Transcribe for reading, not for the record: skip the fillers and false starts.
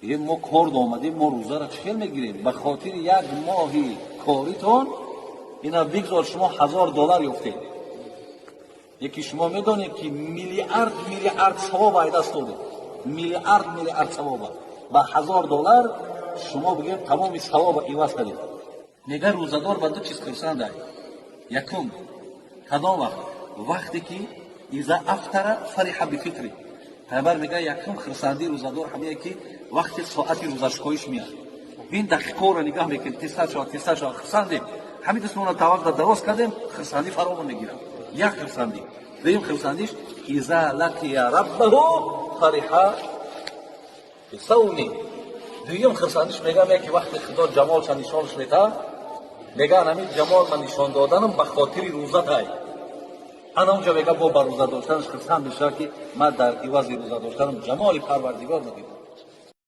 دیگه ما کار آمدیم، ما روزه را چخیل میگیریم به خاطر یک ماهی کاریتون اینا بگذار شما $1000 یافتید. یکی شما میدونید که میلیارد ثواب از دست داده، میلیارد ثواب با $1000 شما بگید تمام ثواب عوض کردید. میگه روزدار به دو چیز خرسنده. یکم کدام وقتی که اذا افطر فرح بفطری، پیامبر میگه یکم خرسندی روزدار همین که وقتی ساعت روزشکایش میاد این دقیقه رو نگاه میکنید 300 شو خرسندیم همین اسم اون توقع درست کردیم خرسندی فرامون میگیره. یک خرسندی. دویم خرسندیش اذا لقی ربه فرح بصومه. دویم خرسندیش میگه که وقتی خدا جمالش نشانش میده میگه همین جمال من نشان دادنم به خاطر روزه دای. انا اونجا میگه با روزه داشتنش خرسند میشه که من در عوض روزه داشتنم جمال پروردگار میدیدم.